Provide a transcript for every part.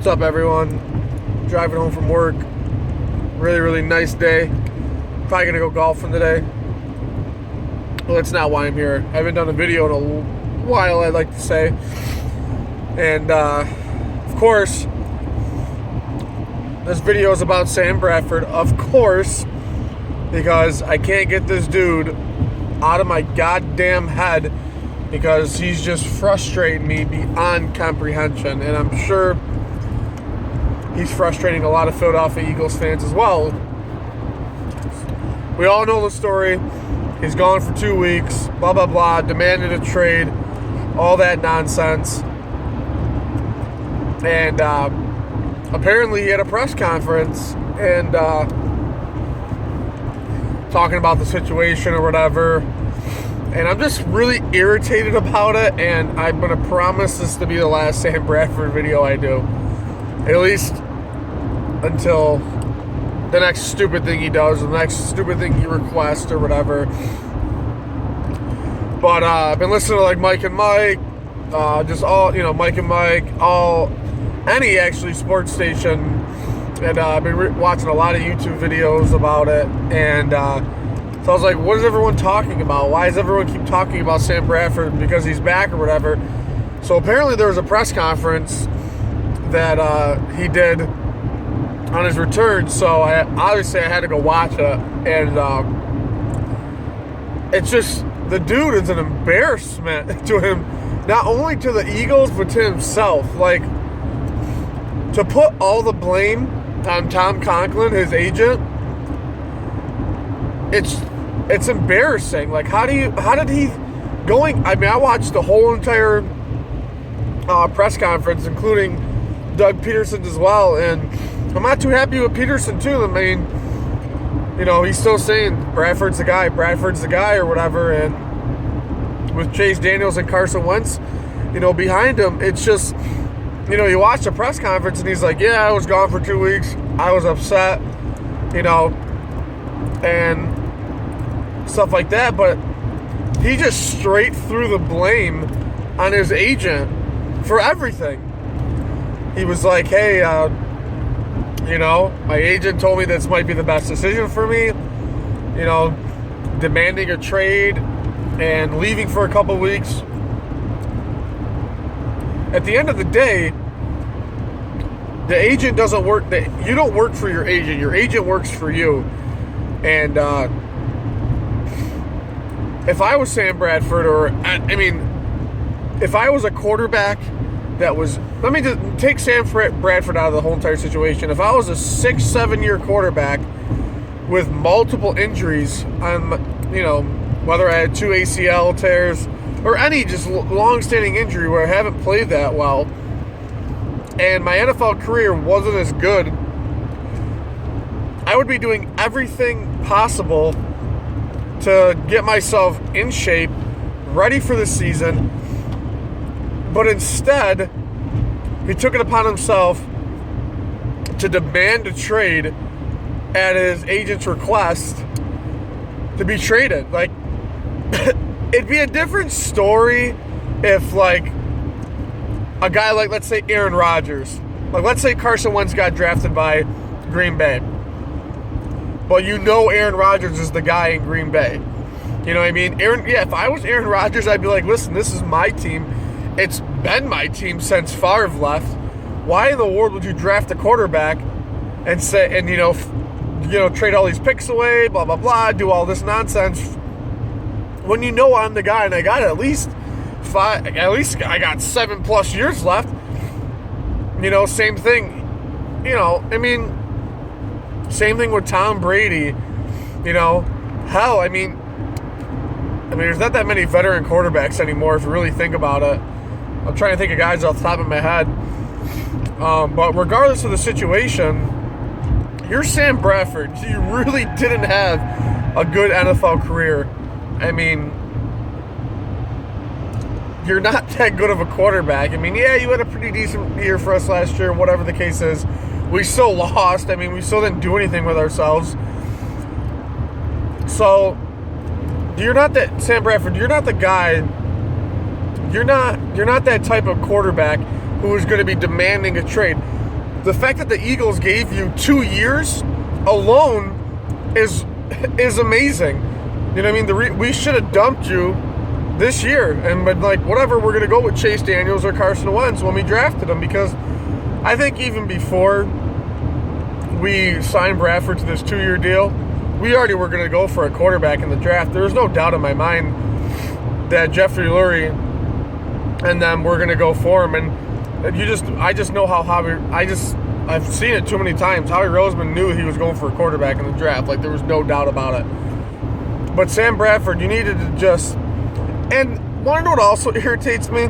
What's up, everyone? Driving home from work. Really nice day. Probably gonna go golfing today. Well, that's not why I'm here. I haven't done a video in a while, I'd like to say. And, of course, this video is about Sam Bradford, of course, because I can't get this dude out of my goddamn head because he's just frustrating me beyond comprehension. And I'm sure he's frustrating a lot of Philadelphia Eagles fans as well. We all know the story. He's gone for 2 weeks, blah, blah, blah, demanded a trade, all that nonsense. And apparently he had a press conference and talking about the situation or whatever. And I'm just really irritated about it, and I'm going to promise this to be the last Sam Bradford video I do. At least until the next stupid thing he does, the next stupid thing he requests or whatever. But I've been listening to like Mike and Mike, just all, Mike and Mike, any actually sports station. And I've been watching a lot of YouTube videos about it. And so I was like, what is everyone talking about? Why does everyone keep talking about Sam Bradford because he's back or whatever? So apparently there was a press conference that he did on his return, so I had to go watch it, and it's just, the dude is an embarrassment to him, not only to the Eagles, but to himself. Like, to put all the blame on Tom Conklin, his agent, it's embarrassing. Like, I watched the whole entire press conference, including Doug Peterson's as well, and I'm not too happy with Peterson too. I mean, he's still saying Bradford's the guy or whatever, and with Chase Daniels and Carson Wentz, behind him, it's just, you watch the press conference and he's like, yeah, I was gone for 2 weeks, I was upset, and stuff like that, but he just straight threw the blame on his agent for everything. He was like, hey, my agent told me this might be the best decision for me, demanding a trade and leaving for a couple weeks. At the end of the day, the agent doesn't work. You don't work for your agent works for you. And if I was Sam Bradford, if I was a quarterback that was, let me just take Sam Bradford out of the whole entire situation. If I was a 6-7 year quarterback with multiple injuries on, whether I had 2 ACL tears or any just long-standing injury where I haven't played that well, and my NFL career wasn't as good, I would be doing everything possible to get myself in shape, ready for the season. But instead, he took it upon himself to demand a trade at his agent's request to be traded. Like, it'd be a different story if, like, a guy like, let's say, Aaron Rodgers. Like, let's say Carson Wentz got drafted by Green Bay. But Aaron Rodgers is the guy in Green Bay. You know what I mean? If I was Aaron Rodgers, I'd be like, listen, this is my team. It's been my team since Favre left. Why in the world would you draft a quarterback and say, and trade all these picks away, blah blah blah, do all this nonsense when I'm the guy and I got at least I got 7+ years left. Same thing. Same thing with Tom Brady. Hell, there's not that many veteran quarterbacks anymore if you really think about it. I'm trying to think of guys off the top of my head. But regardless of the situation, you're Sam Bradford. You really didn't have a good NFL career. You're not that good of a quarterback. Yeah, you had a pretty decent year for us last year, whatever the case is. We still lost. We still didn't do anything with ourselves. So, you're not that, Sam Bradford, you're not the guy, you're not that type of quarterback who is going to be demanding a trade. the fact that the Eagles gave you 2 years alone is amazing. You know what I mean? We should have dumped you this year and been like, whatever, we're going to go with Chase Daniels or Carson Wentz when we drafted him, because I think even before we signed Bradford to this 2-year deal, we already were going to go for a quarterback in the draft. There was no doubt in my mind that Jeffrey Lurie and them were going to go for him. And I just know how I've seen it too many times. Howie Roseman knew he was going for a quarterback in the draft. Like, there was no doubt about it. But Sam Bradford, you needed to just... And want to know what also irritates me?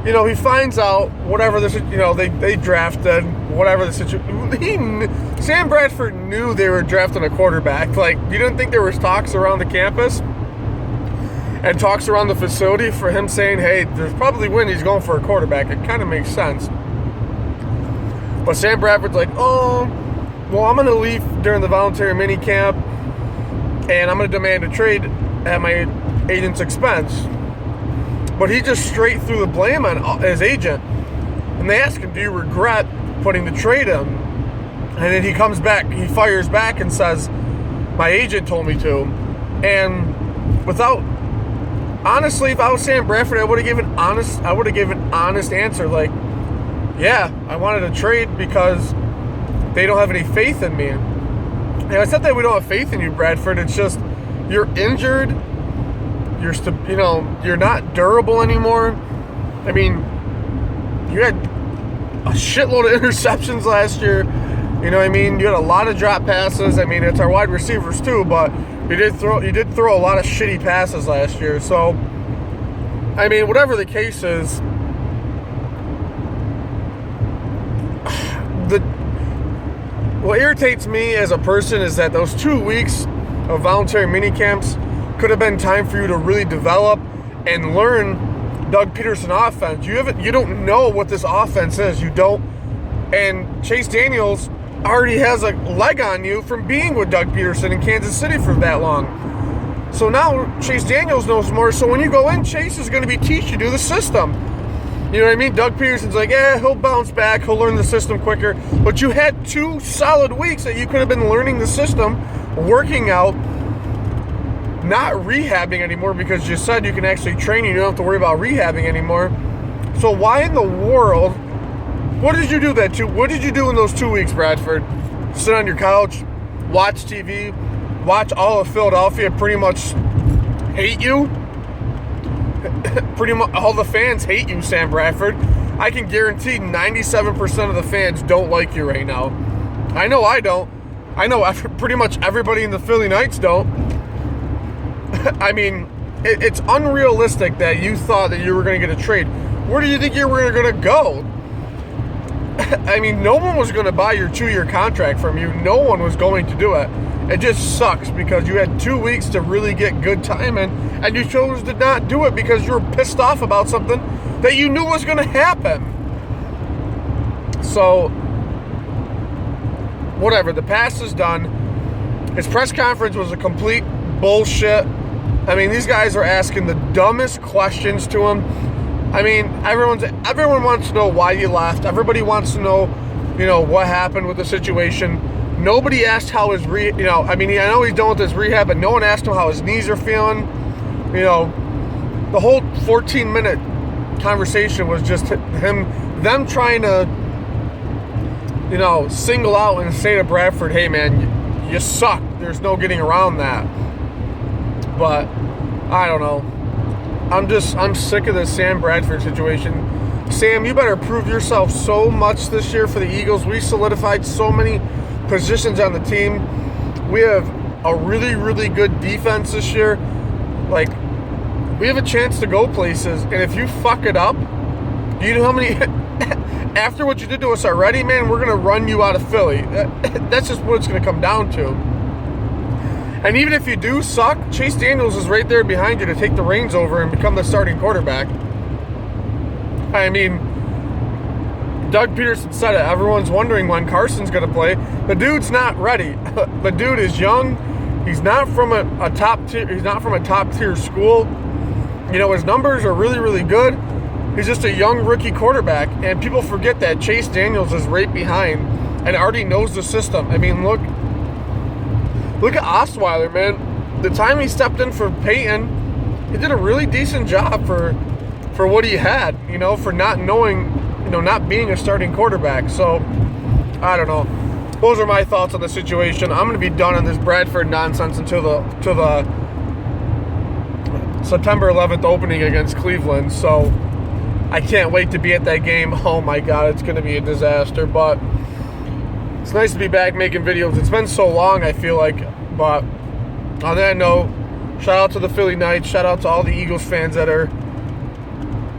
You know, he finds out whatever this, you know, they drafted whatever the situation. Sam Bradford knew they were drafting a quarterback. Like, you didn't think there was talks around the campus and talks around the facility for him saying, hey, there's probably when he's going for a quarterback. It kind of makes sense. But Sam Bradford's like, oh, well, I'm going to leave during the voluntary mini camp, and I'm going to demand a trade at my agent's expense. But he just straight threw the blame on his agent. And they ask him, do you regret putting the trade in? And then he comes back, he fires back and says, my agent told me to. And honestly, if I was Sam Bradford, I would have given an honest answer. Like, yeah, I wanted a trade because they don't have any faith in me. And it's not that we don't have faith in you, Bradford. It's just you're injured. You're not durable anymore. I mean, you had a shitload of interceptions last year. You know what I mean? You had a lot of drop passes. I mean, it's our wide receivers too, but you did throw a lot of shitty passes last year. So, I mean, whatever the case is, what irritates me as a person is that those 2 weeks of voluntary mini camps could have been time for you to really develop and learn Doug Peterson offense. You don't know what this offense is. You don't. And Chase Daniels already has a leg on you from being with Doug Peterson in Kansas City for that long. So now Chase Daniels knows more. So when you go in, Chase is going to be teaching you the system. You know what I mean? Doug Peterson's like, he'll bounce back. He'll learn the system quicker. But you had 2 solid weeks that you could have been learning the system, working out, not rehabbing anymore, because you said you can actually train. You don't have to worry about rehabbing anymore. So why in the world, what did you do what did you do in those 2 weeks, Bradford? Sit on your couch, watch TV, watch all of Philadelphia pretty much hate you? Pretty much all the fans hate you, Sam Bradford. I can guarantee 97% of the fans don't like you right now. I know I don't. I know pretty much everybody in the Philly Knights don't. I mean, it's unrealistic that you thought that you were going to get a trade. Where do you think you were going to go? I mean, no one was going to buy your 2-year contract from you. No one was going to do it. It just sucks because you had 2 weeks to really get good time in, and you chose to not do it because you were pissed off about something that you knew was going to happen. So, whatever. The past is done. His press conference was a complete bullshit. I mean, these guys are asking the dumbest questions to him. I mean, everyone wants to know why you left. Everybody wants to know, what happened with the situation. Nobody asked how his I know he's done with his rehab, but no one asked him how his knees are feeling. The whole 14-minute conversation was just them trying to, single out and say to Bradford, hey man, you suck. There's no getting around that. But I don't know. I'm sick of this Sam Bradford situation. Sam, you better prove yourself so much this year for the Eagles. We solidified so many positions on the team. We have a really, really good defense this year. Like, we have a chance to go places, and if you fuck it up, do you know how many after what you did to us already, man, we're gonna run you out of Philly. That's just what it's gonna come down to. And even if you do suck, Chase Daniels is right there behind you to take the reins over and become the starting quarterback. I mean, Doug Peterson said it. Everyone's wondering when Carson's going to play. The dude's not ready. The dude is young. He's not from a top tier. He's not from a top tier school. His numbers are really, really good. He's just a young rookie quarterback, and people forget that Chase Daniels is right behind and already knows the system. I mean, look at Osweiler, man. The time he stepped in for Peyton, he did a really decent job for what he had, for not knowing, not being a starting quarterback. So, I don't know. Those are my thoughts on the situation. I'm going to be done on this Bradford nonsense until the September 11th opening against Cleveland. So, I can't wait to be at that game. Oh my God, it's going to be a disaster. But it's nice to be back making videos. It's been so long, I feel like. But on that note, shout out to the Philly Knights. Shout out to all the Eagles fans that are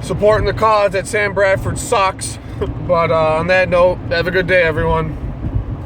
supporting the cause that Sam Bradford sucks. But on that note, have a good day, everyone.